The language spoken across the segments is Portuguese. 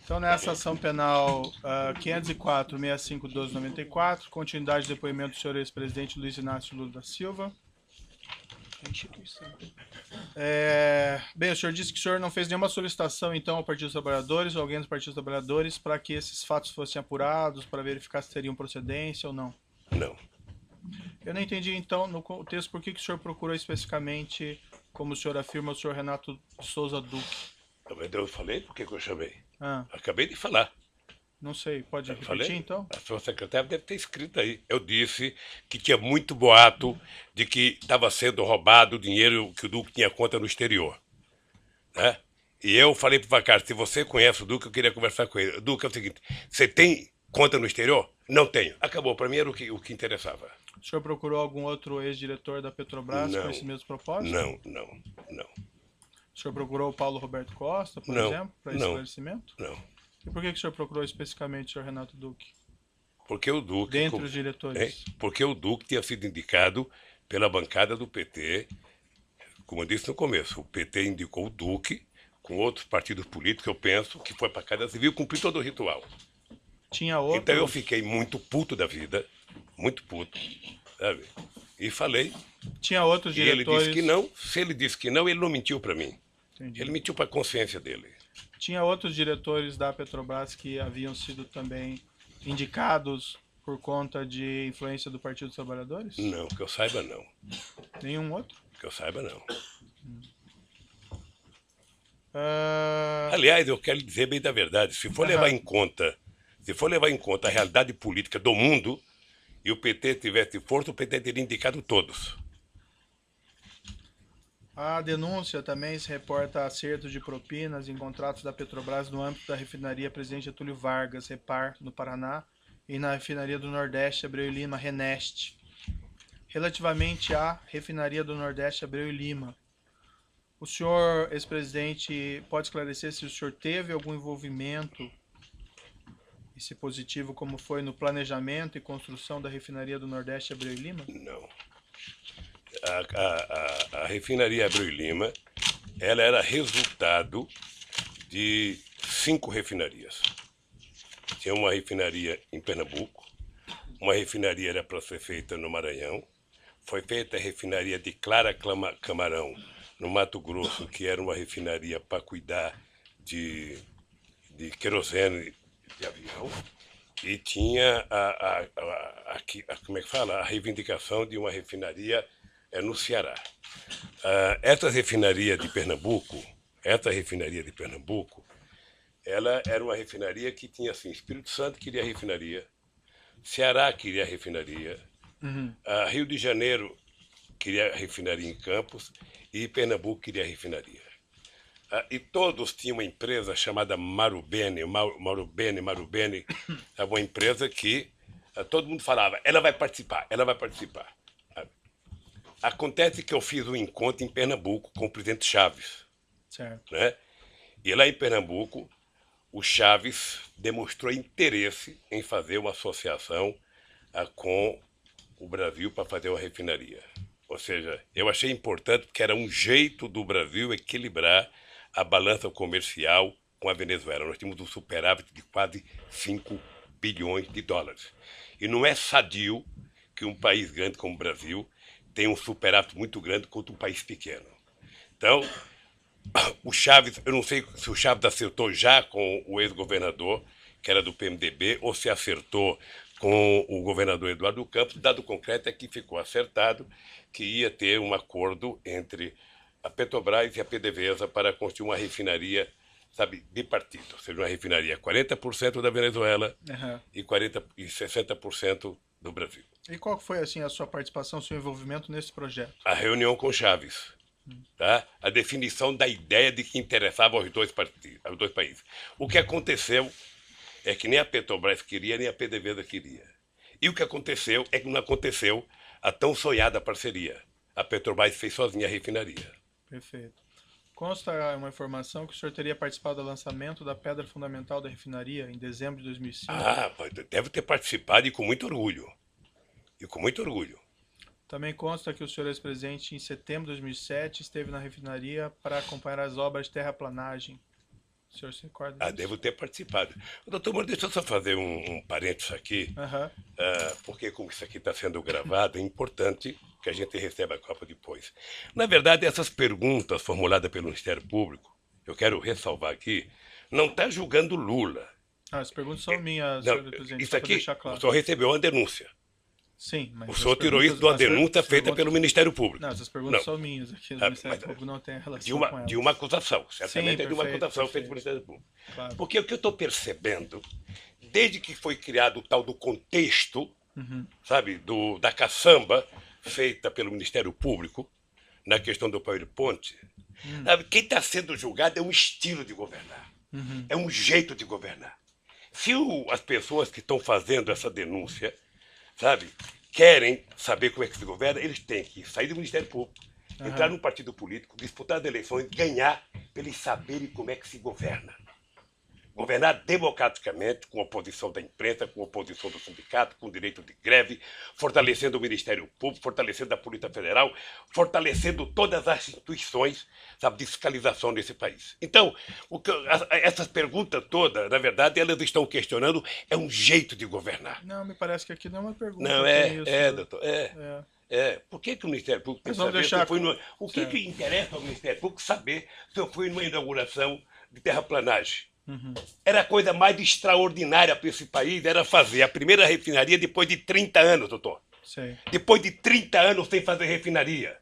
Então, nessa ação penal 504-65-1294, continuidade do depoimento do senhor ex-presidente Luiz Inácio Lula da Silva. Bem, o senhor disse que o senhor não fez nenhuma solicitação, então, ao Partido dos Trabalhadores ou alguém do Partido dos Trabalhadores para que esses fatos fossem apurados, para verificar se teriam procedência ou não? Não. Eu não entendi, então, no contexto, por que o senhor procurou especificamente, como o senhor afirma, o senhor Renato de Souza Duque? Eu falei por que eu chamei. Ah, Acabei de falar. não sei, pode Eu repetir, falei, então? a sua secretária deve ter escrito aí. Eu disse que tinha muito boato de que estava sendo roubado o dinheiro que o Duque tinha conta no exterior. Né? E eu falei para o Vacar, se você conhece o Duque, eu queria conversar com ele. Duque, é o seguinte, você tem conta no exterior? Não tenho. Acabou, para mim era o que interessava. O senhor procurou algum outro ex-diretor da Petrobras com Não, esse mesmo propósito? não. O senhor procurou o Paulo Roberto Costa, por Não, exemplo, para não, esclarecimento? não. E por que o senhor procurou especificamente o senhor Renato Duque? Porque o Duque, Dentre os diretores. porque o Duque tinha sido indicado pela bancada do PT, como eu disse no começo, o PT indicou o Duque com outros partidos políticos, eu penso, que foi para a Casa Civil cumprir todo o ritual. Tinha outros... Então eu fiquei muito puto da vida, muito puto, sabe? E falei, Tinha outros e ele diretores... disse que não, se ele disse que não, ele não mentiu para mim. Entendi. Ele mentiu para a consciência dele. Tinha outros diretores da Petrobras que haviam sido também indicados por conta de influência do Partido dos Trabalhadores? Não, que eu saiba não. Nenhum outro? Que eu saiba não. Ah, Aliás, eu quero lhe dizer bem da verdade, se for levar em conta a realidade política do mundo e o PT tivesse força, o PT teria indicado todos. A denúncia também se reporta acerto de propinas em contratos da Petrobras no âmbito da refinaria Presidente Getúlio Vargas, Repar, no Paraná, e na refinaria do Nordeste, Abreu e Lima, Reneste. Relativamente à refinaria do Nordeste, Abreu e Lima, o senhor, ex-presidente, pode esclarecer se o senhor teve algum envolvimento, e se positivo, como foi no planejamento e construção da refinaria do Nordeste, Abreu e Lima? Não. A refinaria Abreu e Lima, ela era resultado de 5 refinarias. Tinha uma refinaria em Pernambuco, uma refinaria era para ser feita no Maranhão, foi feita a refinaria de Clara Camarão, no Mato Grosso, que era uma refinaria para cuidar de querosene de avião, e tinha como é que fala? A reivindicação de uma refinaria no Ceará. Essa refinaria de Pernambuco, ela era uma refinaria que tinha assim, Espírito Santo queria refinaria, Ceará queria refinaria, Rio de Janeiro queria refinaria em Campos e Pernambuco queria refinaria. E todos tinham uma empresa chamada Marubeni, uma empresa que todo mundo falava, ela vai participar. Acontece que eu fiz um encontro em Pernambuco com o presidente Chaves. Certo. Né? E lá em Pernambuco, o Chaves demonstrou interesse em fazer uma associação com o Brasil para fazer uma refinaria. Ou seja, eu achei importante porque era um jeito do Brasil equilibrar a balança comercial com a Venezuela. Nós tínhamos um superávit de quase 5 bilhões de dólares. E não é sadio que um país grande como o Brasil tenha um superávit muito grande contra um país pequeno. Então, o Chaves, eu não sei se o Chaves acertou já com o ex-governador, que era do PMDB, ou se acertou com o governador Eduardo Campos. Dado concreto é que ficou acertado que ia ter um acordo entre a Petrobras e a PDVSA para construir uma refinaria, sabe, bipartida. Ou seja, uma refinaria 40% da Venezuela e 60% do Brasil. E qual foi assim a sua participação, seu envolvimento nesse projeto? A reunião com Chaves. Tá? A definição da ideia de que interessava aos dois países. O que aconteceu é que nem a Petrobras queria, nem a PDVSA queria. E o que aconteceu é que não aconteceu a tão sonhada parceria. A Petrobras fez sozinha a refinaria. Perfeito. Consta uma informação que o senhor teria participado do lançamento da pedra fundamental da refinaria em dezembro de 2005? Deve ter participado e com muito orgulho. Também consta que o senhor ex-presidente, em setembro de 2007, esteve na refinaria para acompanhar as obras de terraplanagem. O senhor se recorda Ah, disso? devo ter participado. Doutor Moro, deixa eu só fazer um parênteses aqui, Aham. porque como isso aqui está sendo gravado, é importante que a gente receba a Copa depois. Na verdade, essas perguntas formuladas pelo Ministério Público, eu quero ressalvar aqui, não está julgando Lula. Ah, as perguntas são minhas, Não, senhor presidente, isso só para aqui, deixar o claro. senhor recebeu uma denúncia. Sim, mas O as senhor tirou isso perguntas, de uma as per- denúncia as feita perguntas- pelo Ministério Público. Não, essas perguntas Não. são minhas aqui. O Ah, Ministério mas, Público não tem relação de com uma, elas. de uma acusação, certamente Sim, é de uma perfeito, acusação feita perfeito. pelo Ministério Público. Claro. Porque o que eu estou percebendo, desde que foi criado o tal do contexto, sabe, da caçamba feita pelo Ministério Público, na questão do PowerPoint, sabe, quem está sendo julgado é um estilo de governar, é um jeito de governar. Se as pessoas que estão fazendo essa denúncia, sabe, querem saber como é que se governa, eles têm que sair do Ministério Público, entrar num partido político, disputar as eleições, ganhar, para eles saberem como é que se governa. Governar democraticamente, com oposição da imprensa, com oposição do sindicato, com direito de greve, fortalecendo o Ministério Público, fortalecendo a Polícia Federal, fortalecendo todas as instituições, sabe, de fiscalização nesse país. Então, essas perguntas todas, na verdade, elas estão questionando é um jeito de governar. Não, me parece que aqui não é uma pergunta. Não, doutor, por que o Ministério Público tem Mas que vamos saber deixar- se eu fui numa... O que, Certo. que interessa ao Ministério Público saber se eu fui numa inauguração de terraplanagem? Era a coisa mais extraordinária para esse país, era fazer a primeira refinaria depois de 30 anos, doutor. Sei, Depois de 30 anos sem fazer refinaria.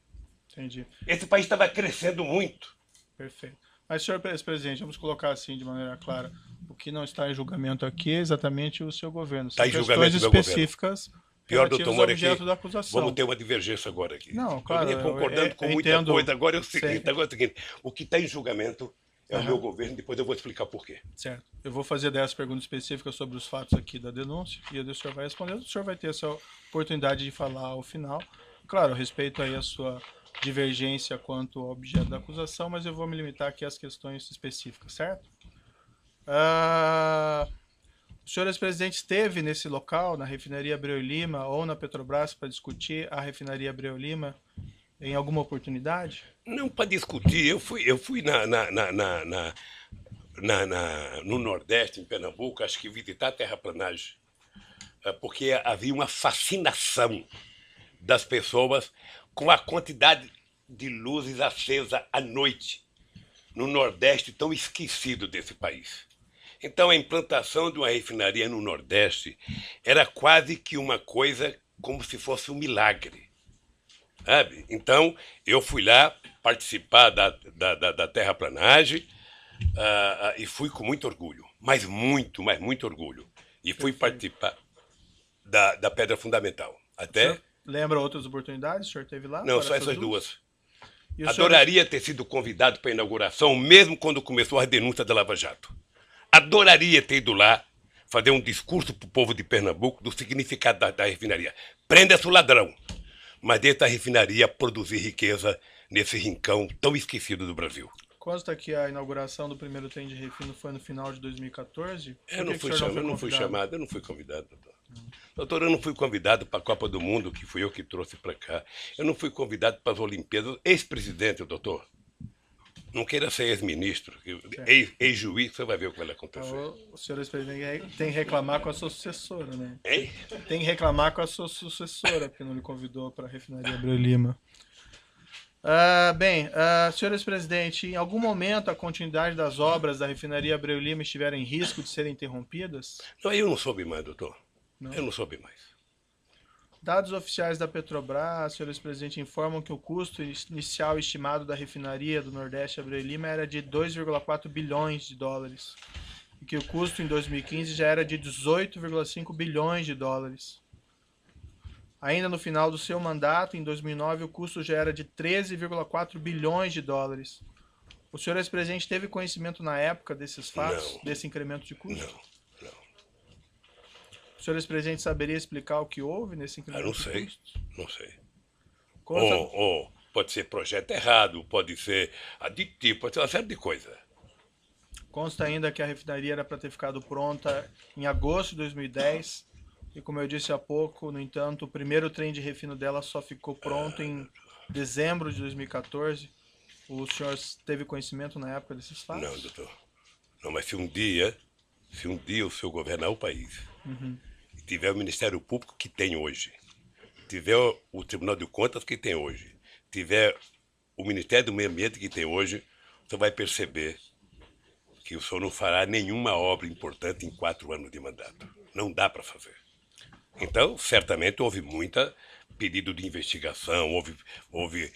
entendi. Esse país estava crescendo muito. Perfeito. Mas, senhor presidente, vamos colocar assim de maneira clara. O que não está em julgamento aqui é exatamente o seu governo. São Está em julgamento questões do meu específicas Pior, relativas doutor ao Moura, aqui, objeto da acusação. vamos ter uma divergência agora aqui. Não, claro, eu vinha concordando eu com muita entendo. coisa. Agora é o seguinte, Sei. agora é o seguinte, o que está em julgamento é o meu governo, depois eu vou explicar por quê. Certo. Eu vou fazer 10 perguntas específicas sobre os fatos aqui da denúncia e o senhor vai responder. O senhor vai ter essa oportunidade de falar ao final. Claro, eu respeito aí a sua divergência quanto ao objeto da acusação, mas eu vou me limitar aqui às questões específicas, certo? O senhor ex-presidente esteve nesse local, na refinaria Abreu e Lima ou na Petrobras, para discutir a refinaria Abreu e Lima em alguma oportunidade? Não para discutir, eu fui no Nordeste, em Pernambuco, acho que visitar a terraplanagem, porque havia uma fascinação das pessoas com a quantidade de luzes acesas à noite no Nordeste tão esquecido desse país. Então a implantação de uma refinaria no Nordeste era quase que uma coisa como se fosse um milagre. Sabe? Então eu fui lá participar da terraplanagem e fui com muito orgulho, mas muito orgulho. E fui participar da Pedra Fundamental. Até... Lembra outras oportunidades? O senhor teve lá? Não, para só essas duas. E o senhor- Adoraria ter sido convidado para a inauguração, mesmo quando começou a denúncia da Lava Jato. Adoraria ter ido lá fazer um discurso para o povo de Pernambuco do significado da refinaria. Prenda-se o ladrão, mas deixa a refinaria produzir riqueza nesse rincão tão esquecido do Brasil. Consta que a inauguração do primeiro trem de refino foi no final de 2014? Eu não fui convidado? chamado, eu não fui convidado, doutor. Doutor, eu não fui convidado para a Copa do Mundo, que fui eu que trouxe para cá. Eu não fui convidado para as Olimpíadas. Ex-presidente, doutor. Não queira ser ex-ministro. Ex-juiz, você vai ver o que vai acontecer. Então, o senhor ex-presidente tem que reclamar com a sua sucessora, né? Hein? Tem que reclamar com a sua sucessora, porque não lhe convidou para a refinaria Abreu e Lima. Senhor ex-presidente, em algum momento a continuidade das obras da refinaria Abreu e Lima estiveram em risco de serem interrompidas? Não, eu não soube mais, doutor. Não. Eu não soube mais. Dados oficiais da Petrobras, senhor ex-presidente, informam que o custo inicial estimado da refinaria do Nordeste Abreu e Lima era de 2,4 bilhões de dólares e que o custo em 2015 já era de 18,5 bilhões de dólares. Ainda no final do seu mandato, em 2009, o custo já era de 13,4 bilhões de dólares. O senhor ex-presidente teve conhecimento na época desses fatos, Não. desse incremento de custo? Não. O senhor ex-presidente saberia explicar o que houve nesse incremento Não de sei. custo? Não sei. Consta- Ou pode ser projeto errado, pode ser aditivo, pode ser uma série de coisas. Consta ainda que a refinaria era para ter ficado pronta em agosto de 2010 e, como eu disse há pouco, no entanto, o primeiro trem de refino dela só ficou pronto em dezembro de 2014. O senhor teve conhecimento na época desses fatos? Não, doutor. Não, mas se um dia o senhor governar o país, e tiver o Ministério Público que tem hoje, tiver o Tribunal de Contas que tem hoje, tiver o Ministério do Meio Ambiente que tem hoje, você vai perceber que o senhor não fará nenhuma obra importante em 4 anos de mandato. Não dá para fazer. Então, certamente houve muita pedido de investigação, houve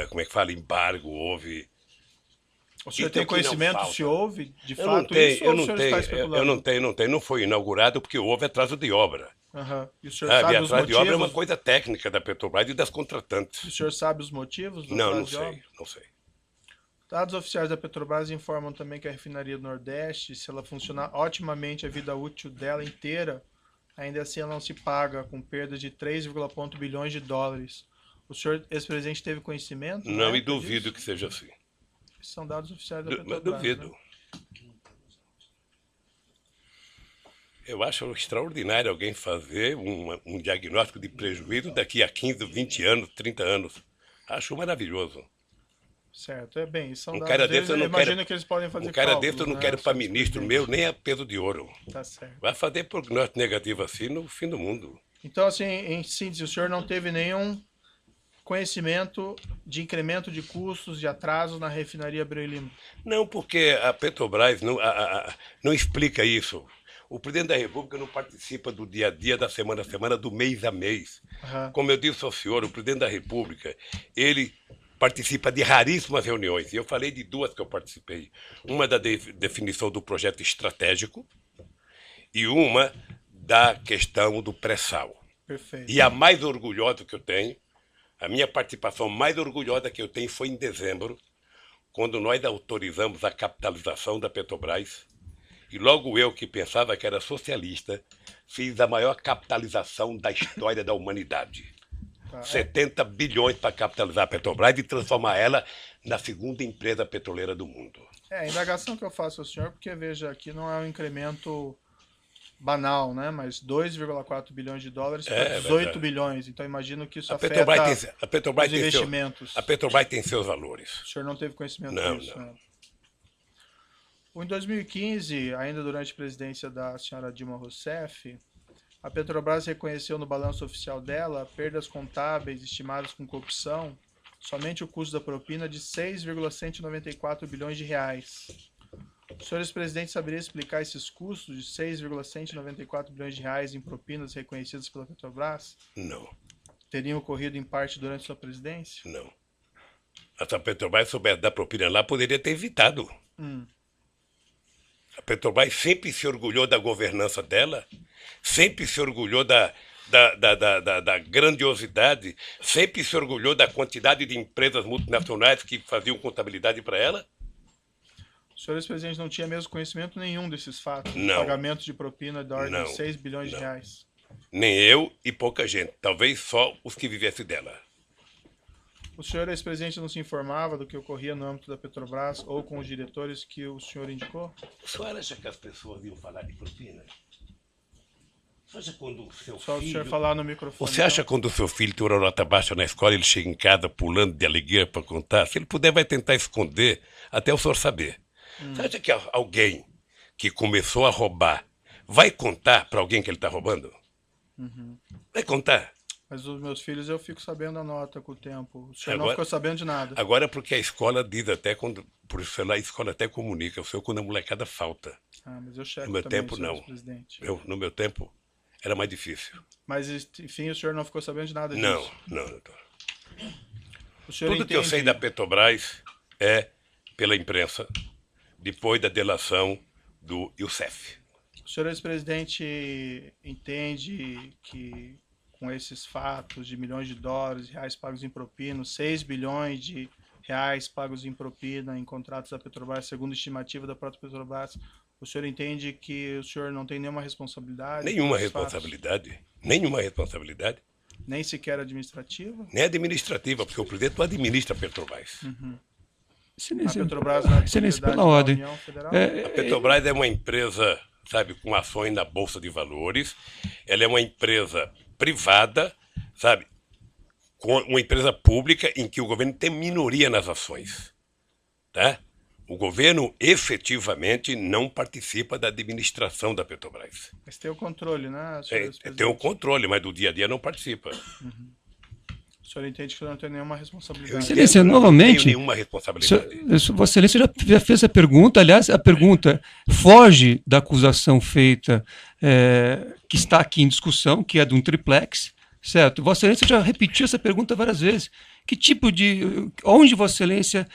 como é que fala, embargo, houve... O senhor Então, tem conhecimento se houve, de Eu não fato, tenho, isso, ou o senhor está especulando? eu não tenho. Não foi inaugurado porque houve atraso de obra. E o senhor Sabe, sabe os atraso de obra é uma motivos? coisa técnica da Petrobras e das O contratantes. senhor sabe os motivos do Não, atraso não de obra? sei, não sei. Dados oficiais da Petrobras informam também que a refinaria do Nordeste, se ela funcionar otimamente a vida útil dela inteira, ainda assim ela não se paga, com perda de 3,1 bilhões de dólares. O senhor, ex-presidente, teve conhecimento? Não, e duvido que seja assim. Esses são dados oficiais da Mas Petrobras. duvido. Né? Eu acho extraordinário alguém fazer um diagnóstico de prejuízo daqui a 15, 20 anos, 30 anos. Acho maravilhoso. Certo, é bem, são Um dados cara deles, desse eu não imagino quero. que eles podem fazer Um cara cálculos, desse eu não né, quero o para senhor ministro ex-presidente. meu nem a peso de ouro. Tá certo. Vai fazer prognóstico negativo assim no fim do mundo. Então, assim, em síntese, o senhor não teve nenhum conhecimento de incremento de custos, de atrasos na refinaria Abreu e Lima? Não, porque a Petrobras não explica isso. O presidente da República não participa do dia a dia, da semana a semana, do mês a mês. Como eu disse ao senhor, o presidente da República, ele participa de raríssimas reuniões. E eu falei de 2 que eu participei. Uma da definição do projeto estratégico e uma da questão do pré-sal. Perfeito. E a mais orgulhosa que eu tenho, a minha participação mais orgulhosa que eu tenho foi em dezembro, quando nós autorizamos a capitalização da Petrobras. E logo eu, que pensava que era socialista, fiz a maior capitalização da história da humanidade. 70 bilhões para capitalizar a Petrobras e transformar ela na segunda empresa petroleira do mundo. A indagação que eu faço ao senhor, porque veja, aqui não é um incremento banal, né? Mas 2,4 bilhões de dólares para 18 bilhões. Então imagino que isso afeta os investimentos. A Petrobras tem seus valores. O senhor não teve conhecimento disso? Não. Né? Em 2015, ainda durante a presidência da senhora Dilma Rousseff, a Petrobras reconheceu no balanço oficial dela perdas contábeis estimadas com corrupção, somente o custo da propina de 6,194 bilhões de reais. O senhor ex-presidente saberia explicar esses custos de 6,194 bilhões de reais em propinas reconhecidas pela Petrobras? Não. Teriam ocorrido em parte durante sua presidência? Não. Se a Petrobras soubesse dar propina lá, poderia ter evitado. A Petrobras sempre se orgulhou da governança dela, sempre se orgulhou da grandiosidade, sempre se orgulhou da quantidade de empresas multinacionais que faziam contabilidade para ela. O senhor ex-presidente não tinha mesmo conhecimento nenhum desses fatos? Não. Pagamento de propina da ordem de 6 bilhões de reais? Nem eu e pouca gente. Talvez só os que vivessem dela. O senhor ex-presidente não se informava do que ocorria no âmbito da Petrobras ou com os diretores que o senhor indicou? O senhor acha que as pessoas iam falar de propina? Você acha quando o seu Só filho... o senhor falar no microfone. Você acha quando o seu filho tem uma nota baixa na escola, ele chega em casa pulando de alegria para contar? Se ele puder, vai tentar esconder até o senhor saber. Você acha que alguém que começou a roubar vai contar para alguém que ele está roubando? Vai contar. Mas os meus filhos eu fico sabendo a nota com o tempo. O senhor não ficou sabendo de nada. Agora porque a escola diz até, por isso lá a escola até comunica, o senhor quando a molecada falta. Mas eu checo no meu também, tempo, senhor não. Presidente. No meu tempo era mais difícil. Mas, enfim, o senhor não ficou sabendo de nada disso? Não, doutor. Tudo que eu sei da Petrobras é pela imprensa, depois da delação do Youssef. O senhor ex-presidente entende que com esses fatos de milhões de dólares, reais pagos em propina, 6 bilhões de reais pagos em propina em contratos da Petrobras, segundo a estimativa da própria Petrobras, o senhor entende que o senhor não tem nenhuma responsabilidade? Nenhuma responsabilidade. Nenhuma responsabilidade. Nem sequer administrativa? Nem administrativa, porque o presidente não administra a Petrobras. A Petrobras não é Excelência, propriedade pela ordem. da União Federal? A Petrobras é uma empresa, sabe, com ações na Bolsa de Valores. Ela é uma empresa privada, sabe, com uma empresa pública em que o governo tem minoria nas ações, tá? O governo efetivamente não participa da administração da Petrobras. Mas tem o controle, né, senhor Tem presidente? o controle, mas do dia a dia não participa. O senhor entende que não tem nenhuma responsabilidade? Excelência, Não novamente, tenho nenhuma responsabilidade. Vossa Excelência já fez a pergunta, aliás, a pergunta foge da acusação feita, que está aqui em discussão, que é de um triplex, certo? Vossa Excelência já repetiu essa pergunta várias vezes. Que tipo de... Onde Vossa Excelência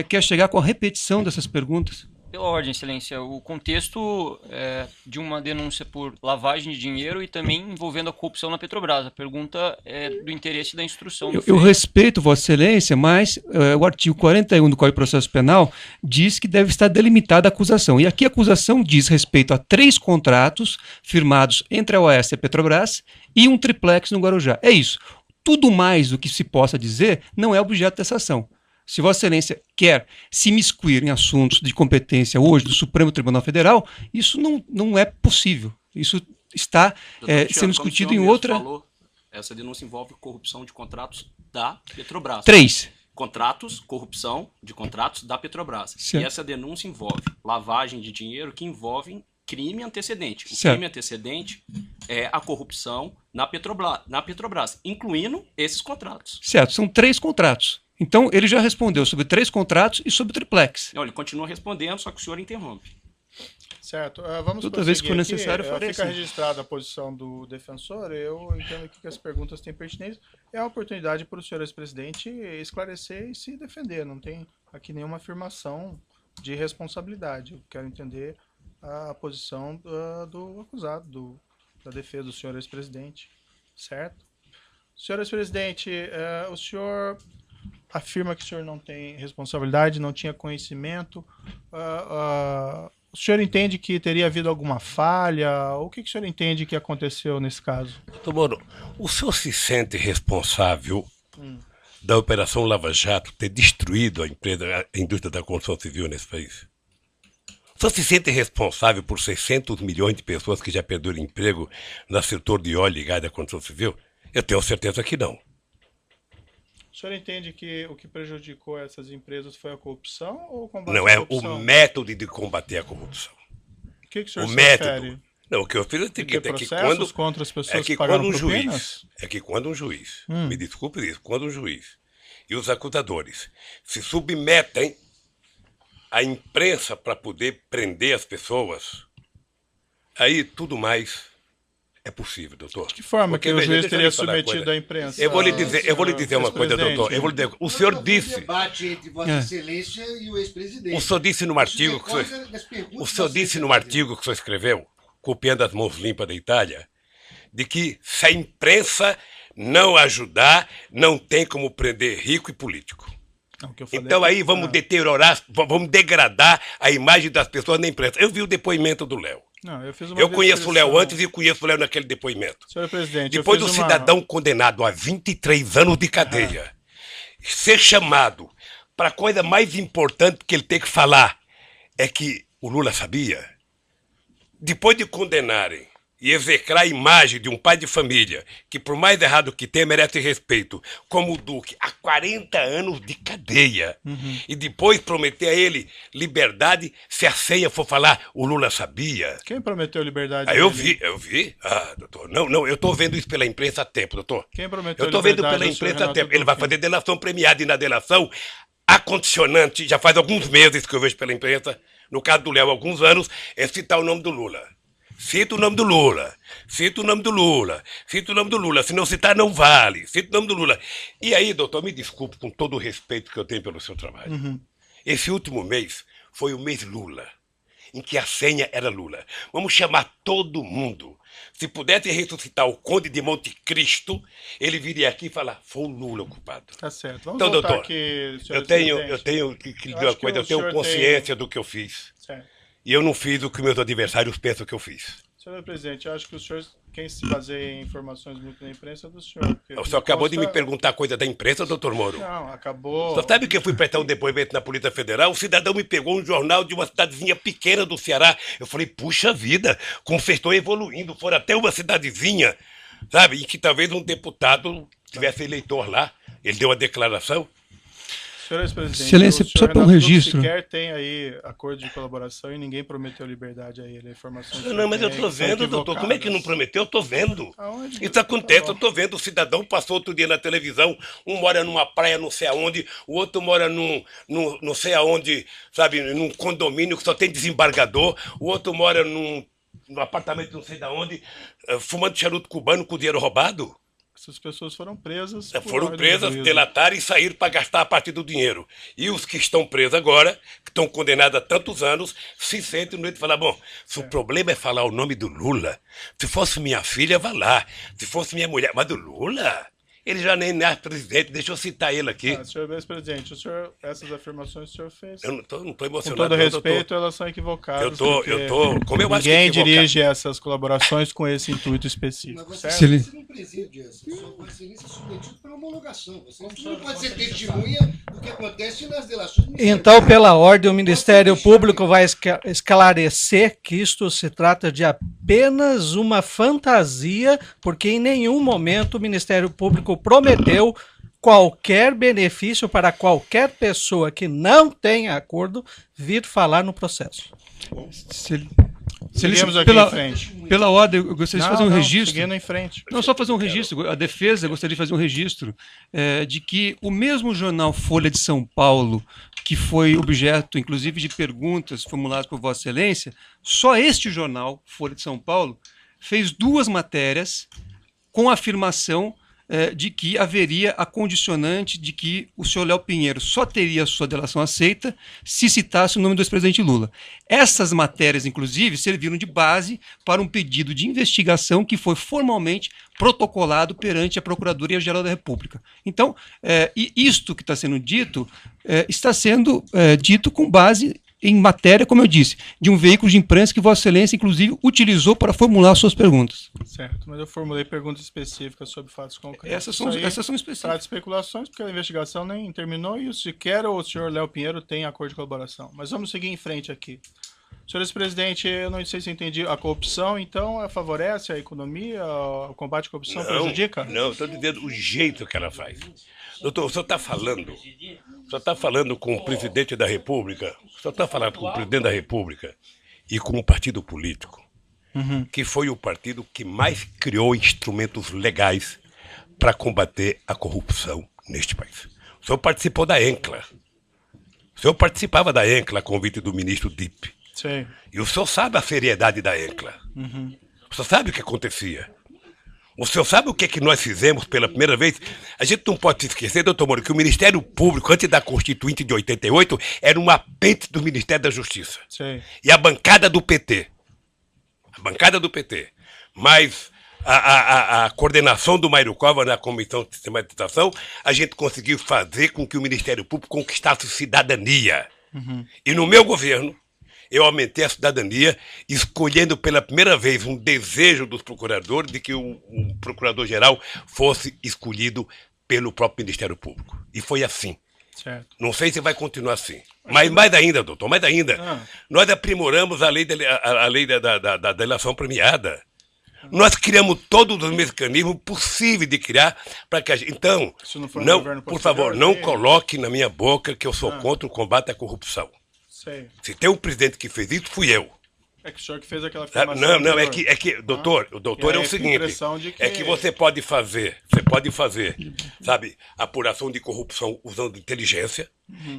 quer chegar com a repetição dessas perguntas? Pela ordem, Excelência, o contexto de uma denúncia por lavagem de dinheiro e também envolvendo a corrupção na Petrobras. A pergunta é do interesse da instrução. Eu respeito Vossa Excelência, mas o artigo 41 do Código de Processo Penal diz que deve estar delimitada a acusação. E aqui a acusação diz respeito a 3 contratos firmados entre a OAS e a Petrobras e um triplex no Guarujá. É isso. Tudo mais do que se possa dizer não é objeto dessa ação. Se Vossa Excelência quer se imiscuir em assuntos de competência hoje do Supremo Tribunal Federal, isso não é possível. Isso está sendo discutido em outra... Falou, essa denúncia envolve corrupção de contratos da Petrobras. 3. Contratos, corrupção de contratos da Petrobras. Certo. E essa denúncia envolve lavagem de dinheiro que envolve crime antecedente. O Certo. crime antecedente é a corrupção na Petrobras, incluindo esses contratos. Certo, são 3 contratos. Então, ele já respondeu sobre 3 contratos e sobre o triplex. Não, ele continua respondendo, só que o senhor interrompe. Certo. Vamos Toda vez que for prosseguir necessário, aqui. eu farei Fica assim. registrada a posição do defensor. Eu entendo aqui que as perguntas têm pertinência. É uma oportunidade para o senhor ex-presidente esclarecer e se defender. Não tem aqui nenhuma afirmação de responsabilidade. Eu quero entender a posição do acusado, da defesa do senhor ex-presidente. Certo? Senhor ex-presidente, o senhor afirma que o senhor não tem responsabilidade, não tinha conhecimento. O senhor entende que teria havido alguma falha? O que o senhor entende que aconteceu nesse caso? Doutor Moro, o senhor se sente responsável da Operação Lava Jato ter destruído a indústria da construção civil nesse país? O senhor se sente responsável por 600 milhões de pessoas que já perderam emprego no setor de óleo e gás da construção civil? Eu tenho certeza que não. O senhor entende que o que prejudicou essas empresas foi a corrupção ou o combate Não, à é corrupção? o método de combater a corrupção. O que o senhor O se método. refere? Não, o que eu fiz é o Tem seguinte, processos contra as pessoas é que que pagaram quando um propinas? juiz, me desculpe isso, quando um juiz e os acusadores se submetem à imprensa para poder prender as pessoas, aí tudo mais é possível, doutor. De que forma Porque, que o veja, juiz deixa eu teria lhe falar uma submetido coisa. à imprensa? Eu vou lhe dizer uma coisa, doutor. Eu vou lhe dizer, o senhor Houve um disse, debate entre Vossa Excelência e o ex-presidente. o senhor disse num artigo que o senhor disse num artigo que o senhor escreveu, copiando as mãos limpas da Itália, de que se a imprensa não ajudar, não tem como prender rico e político. Não, o que eu falei Então é aí que- vamos deteriorar, vamos degradar a imagem das pessoas na imprensa. Eu vi o depoimento do Léo. Não, eu fiz uma Eu conheço o Léo descrição. antes e conheço o Léo naquele depoimento. Senhor presidente, eu Depois fiz do uma- cidadão condenado a 23 anos de cadeia ser chamado para a coisa mais importante que ele tem que falar é que o Lula sabia. Depois de condenarem e execrar a imagem de um pai de família que, por mais errado que tenha, merece respeito, como o Duque, há 40 anos de cadeia, e depois prometer a ele liberdade se a senha for falar o Lula sabia. Quem prometeu liberdade? Ah, eu dele? vi. Ah, doutor, não, eu estou vendo isso pela imprensa há tempo, doutor. Quem prometeu Eu estou vendo liberdade pela ao senhor imprensa há Renato tempo. Ele vai Duque? fazer delação premiada e na delação, a condicionante, já faz alguns meses que eu vejo pela imprensa, no caso do Léo, alguns anos, é citar o nome do Lula. Cita o nome do Lula, cita o nome do Lula, cita o nome do Lula, se não citar não vale, cita o nome do Lula. E aí, doutor, me desculpe com todo o respeito que eu tenho pelo seu trabalho. Esse último mês foi o mês Lula, em que a senha era Lula. Vamos chamar todo mundo. Se pudesse ressuscitar o Conde de Monte Cristo, ele viria aqui e falar, foi o Lula o culpado. Tá certo. Vamos Então, voltar doutor, aqui, senhor eu tenho presidente. que dizer Eu uma acho que coisa, o eu tenho senhor consciência do que eu fiz. Certo. E eu não fiz o que meus adversários pensam que eu fiz. Senhor presidente, eu acho que o senhor, quem se baseia em informações muito da imprensa é do senhor. porque O senhor acabou de me consta- perguntar coisa da imprensa, doutor Moro. Não, acabou. O senhor sabe que eu fui prestar um depoimento na Polícia Federal? O cidadão me pegou um jornal de uma cidadezinha pequena do Ceará. Eu falei, puxa vida, como vocês estão evoluindo. Foram até uma cidadezinha, sabe? E que talvez um deputado tivesse eleitor lá. Ele deu a declaração. Senhor ex-presidente, Excelência, o precisa senhor ter um Renato Dulce registro. sequer tem aí acordo de colaboração e ninguém prometeu liberdade a ele. A informação que o Não, senhor mas eu tem tô são vendo, doutor. Como é que não equivocadas. prometeu? Eu tô vendo. Aonde? Isso acontece, Tá eu bom. tô vendo. O cidadão passou outro dia na televisão. Um mora numa praia não sei aonde, o outro mora num não sei aonde, sabe, num condomínio que só tem desembargador, o outro mora num apartamento não sei de onde, fumando charuto cubano com dinheiro roubado. Essas pessoas foram presas. por Foram ordem do presas, juízo. delataram e saíram para gastar a partir do dinheiro. E os que estão presos agora, que estão condenados a tantos anos, se sentem no meio de falar, bom, se o problema é falar o nome do Lula, se fosse minha filha, vá lá. Se fosse minha mulher, mas do Lula? Ele já nem é presidente, deixa eu citar ele aqui. Ah, senhor ex-presidente, essas afirmações que o senhor fez, Eu não tô com emocionado. todo não, respeito, doutor. elas são equivocadas. Eu tô, porque como eu acho que é ninguém equivocado. dirige essas colaborações com esse intuito Mas específico, você, certo? você não preside essa. Sua excelência é submetido pela homologação. Você não pode ser testemunha do que acontece nas delações. Então, pela ordem, o Ministério Público vai esclarecer que isto se trata de apenas uma fantasia, porque em nenhum momento o Ministério Público prometeu qualquer benefício para qualquer pessoa que não tenha acordo vir falar no processo. Seguimos aqui em frente. Pela ordem, eu gostaria de fazer um registro. Seguindo em frente. Não, só fazer um registro. A defesa gostaria de fazer um registro de que o mesmo jornal Folha de São Paulo, que foi objeto, inclusive, de perguntas formuladas por Vossa Excelência, só este jornal, Folha de São Paulo, fez 2 matérias com a afirmação de que haveria a condicionante de que o senhor Léo Pinheiro só teria sua delação aceita se citasse o nome do ex-presidente Lula. Essas matérias, inclusive, serviram de base para um pedido de investigação que foi formalmente protocolado perante a Procuradoria-Geral da República. Então, e isto que está sendo dito, está sendo dito com base em matéria, como eu disse, de um veículo de imprensa que Vossa Excelência, inclusive, utilizou para formular suas perguntas. Certo, mas eu formulei perguntas específicas sobre fatos concretos. Essas são específicas. Trata de especulações, porque a investigação nem terminou e sequer o senhor Léo Pinheiro tem acordo de colaboração. Mas vamos seguir em frente aqui. Senhor ex-presidente, eu não sei se eu entendi. A corrupção, então, favorece a economia? O combate à corrupção prejudica? Não, estou dizendo o jeito que ela faz. Doutor, o senhor está falando com o presidente da República, o senhor está falando com o presidente da República e com um partido político, que foi o partido que mais criou instrumentos legais para combater a corrupção neste país. O senhor participou da ENCLA. O senhor participava da ENCLA a convite do ministro Dipp. Sim. E o senhor sabe a seriedade da ENCLA. O senhor sabe o que acontecia. O senhor sabe o que é que nós fizemos pela primeira vez? A gente não pode se esquecer, doutor Moro, que o Ministério Público, antes da Constituinte de 88, era um apêndice do Ministério da Justiça. Sim. E a bancada do PT. A bancada do PT. Mas a coordenação do Mário Cova na Comissão de Sistematização, a gente conseguiu fazer com que o Ministério Público conquistasse cidadania. E no meu governo, eu aumentei a cidadania, escolhendo pela primeira vez um desejo dos procuradores de que o procurador-geral fosse escolhido pelo próprio Ministério Público. E foi assim. Certo. Não sei se vai continuar assim. Mas mais ainda, doutor, mais ainda. Nós aprimoramos a lei da delação premiada. Nós criamos todos os mecanismos possíveis de criar para que a gente... Então, Se não for no não, governo por posterior, favor, não daí- coloque na minha boca que eu sou contra o combate à corrupção. Sei. Se tem um presidente que fez isso, fui eu. É que o senhor que fez aquela Sabe? afirmação. Não, é anterior. que, doutor, o doutor E é aí o fica a seguinte, impressão de que- é que você pode fazer, sabe, apuração de corrupção usando inteligência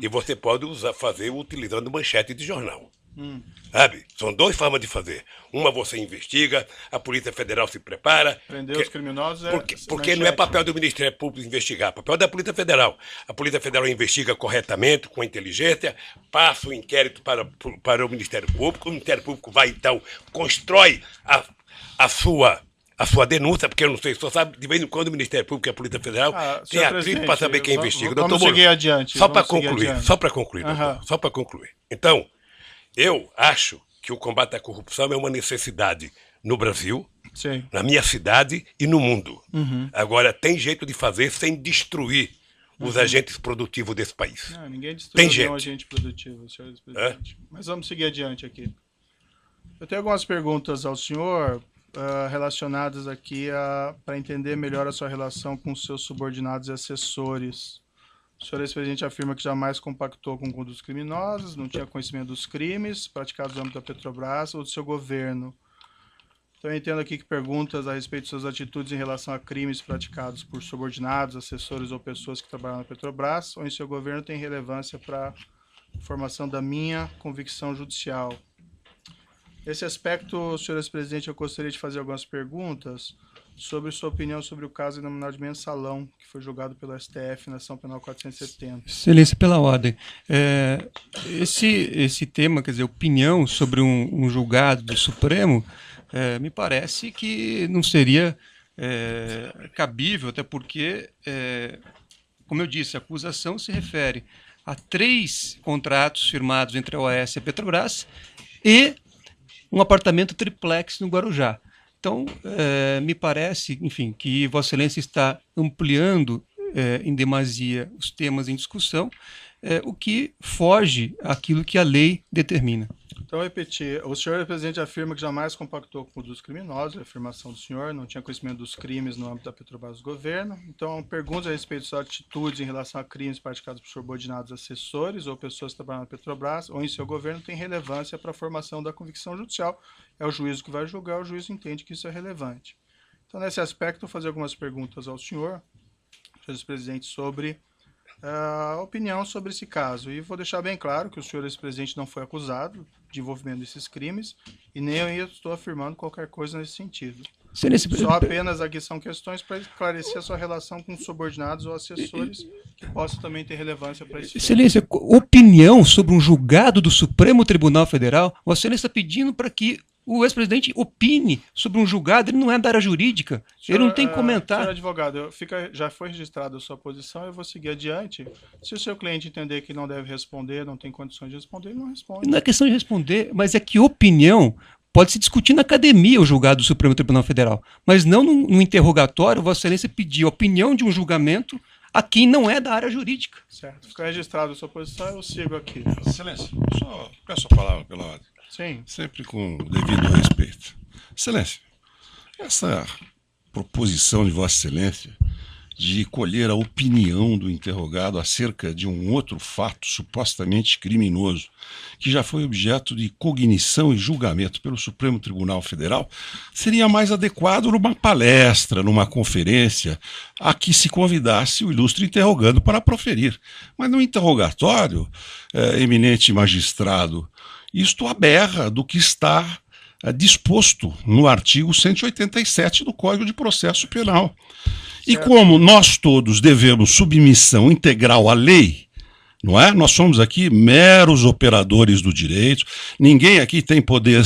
e você pode fazer utilizando manchete de jornal. Sabe? São 2 formas de fazer. Uma você investiga, a Polícia Federal se prepara. Prender os criminosos é Porque não é papel do Ministério Público investigar, é papel da Polícia Federal. A Polícia Federal investiga corretamente, com inteligência, passa o inquérito para o Ministério Público, o Ministério Público vai, então, constrói a sua denúncia, porque eu não sei, só sabe, de vez em quando o Ministério Público e a Polícia Federal tem senhor atrito presidente, para saber quem investiga. vamos Doutor Moro, seguir adiante, Só para vamos seguir concluir, adiante. doutor, só para concluir. Então, eu acho que o combate à corrupção é uma necessidade no Brasil, Sim. na minha cidade e no mundo. Agora, tem jeito de fazer sem destruir os agentes produtivos desse país. Não, ninguém Tem destruiu jeito. nenhum agente produtivo, senhor presidente. Mas vamos seguir adiante aqui. Eu tenho algumas perguntas ao senhor relacionadas aqui para entender melhor a sua relação com seus subordinados e assessores. O senhor ex-presidente afirma que jamais compactou com condutas criminosas, não tinha conhecimento dos crimes praticados no âmbito da Petrobras ou do seu governo. Então, eu entendo aqui que perguntas a respeito de suas atitudes em relação a crimes praticados por subordinados, assessores ou pessoas que trabalham na Petrobras ou em seu governo têm relevância para a formação da minha convicção judicial. Nesse aspecto, senhor ex-presidente, eu gostaria de fazer algumas perguntas sobre sua opinião sobre o caso denominado de Mensalão, que foi julgado pelo STF na Ação Penal 470. Excelência, pela ordem. Esse tema, quer dizer, opinião sobre um julgado do Supremo, me parece que não seria cabível, até porque, como eu disse, a acusação se refere a 3 contratos firmados entre a OAS e a Petrobras e um apartamento triplex no Guarujá. Então, me parece, enfim, que Vossa Excelência está ampliando em demasia os temas em discussão, o que foge àquilo que a lei determina. Então, repetir, o senhor presidente afirma que jamais compactou com condutas criminosas, a afirmação do senhor, não tinha conhecimento dos crimes no âmbito da Petrobras do governo. Então, perguntas a respeito de suas atitudes em relação a crimes praticados por subordinados assessores ou pessoas que trabalham na Petrobras ou em seu governo têm relevância para a formação da convicção judicial. É o juízo que vai julgar, o juiz entende que isso é relevante. Então, nesse aspecto, vou fazer algumas perguntas ao senhor ex-presidente, sobre a opinião sobre esse caso. E vou deixar bem claro que o senhor ex-presidente não foi acusado de envolvimento desses crimes e nem eu estou afirmando qualquer coisa nesse sentido. Só apenas aqui são questões para esclarecer a sua relação com subordinados ou assessores que possam também ter relevância para esse Excelência, opinião sobre um julgado do Supremo Tribunal Federal, Vossa Excelência está pedindo para que o ex-presidente opine sobre um julgado, ele não é da área jurídica, ele não tem que comentar. Senhor advogado, já foi registrada a sua posição, eu vou seguir adiante. Se o seu cliente entender que não deve responder, não tem condições de responder, ele não responde. Não é questão de responder, mas é que opinião pode se discutir na academia o julgado do Supremo Tribunal Federal, mas não no interrogatório. Vossa Excelência pedir a opinião de um julgamento a quem não é da área jurídica. Certo, fica registrado a sua posição, eu sigo aqui. Excelência, só peço a palavra pela ordem. Sim. Sempre com o devido respeito. Excelência, essa proposição de Vossa Excelência de colher a opinião do interrogado acerca de um outro fato supostamente criminoso, que já foi objeto de cognição e julgamento pelo Supremo Tribunal Federal, seria mais adequado numa palestra, numa conferência, a que se convidasse o ilustre interrogando para proferir. Mas no interrogatório, eminente magistrado, isto aberra do que está disposto no artigo 187 do Código de Processo Penal. E como nós todos devemos submissão integral à lei, não é? Nós somos aqui meros operadores do direito, ninguém aqui tem poder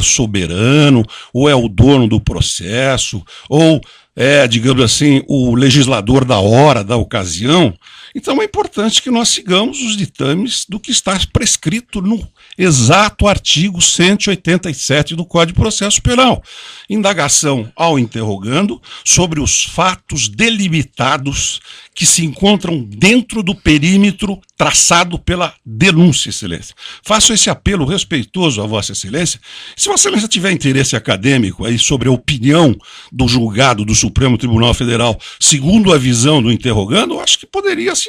soberano, ou é o dono do processo, ou é, digamos assim, o legislador da hora, da ocasião. Então é importante que nós sigamos os ditames do que está prescrito no exato artigo 187 do Código de Processo Penal. Indagação ao interrogando sobre os fatos delimitados que se encontram dentro do perímetro traçado pela denúncia, Excelência. Faço esse apelo respeitoso a Vossa Excelência. Se Vossa Excelência tiver interesse acadêmico aí sobre a opinião do julgado do Supremo Tribunal Federal, segundo a visão do interrogando, acho que poderia se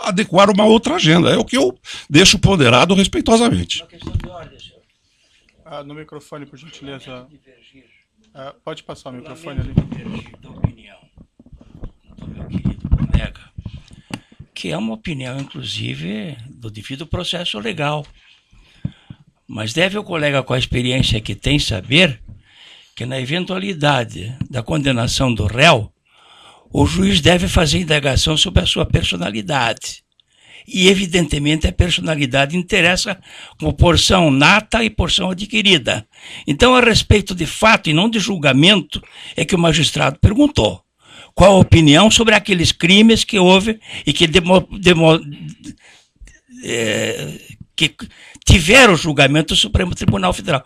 adequar uma outra agenda. É o que eu deixo ponderado respeitosamente. Uma questão de ordem, senhor. No microfone, por gentileza. Pode passar o microfone ali. Divergir da opinião do meu querido colega, que é uma opinião, inclusive, do devido processo legal. Mas deve o colega, com a experiência que tem, saber que na eventualidade da condenação do réu, o juiz deve fazer indagação sobre a sua personalidade. E, evidentemente, a personalidade interessa como porção nata e porção adquirida. Então, a respeito de fato e não de julgamento, é que o magistrado perguntou qual a opinião sobre aqueles crimes que houve e que que tiveram o julgamento do Supremo Tribunal Federal.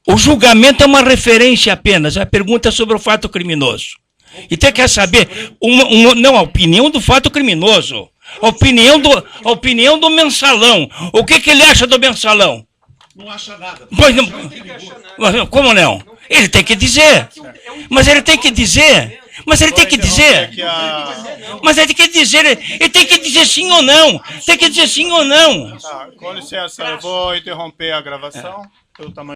O julgamento é uma referência apenas, a pergunta é sobre o fato criminoso. Então quer saber, não, a opinião do fato criminoso, a opinião do Mensalão. O que ele acha do Mensalão? Não acha nada. Pois não, como não? Ele tem que dizer. Mas ele tem que dizer. Mas ele tem que dizer. Mas ele tem que dizer. Ele tem que dizer sim ou não. Tem que dizer sim ou não. Tá, com licença, eu vou interromper a gravação pelo tamanho.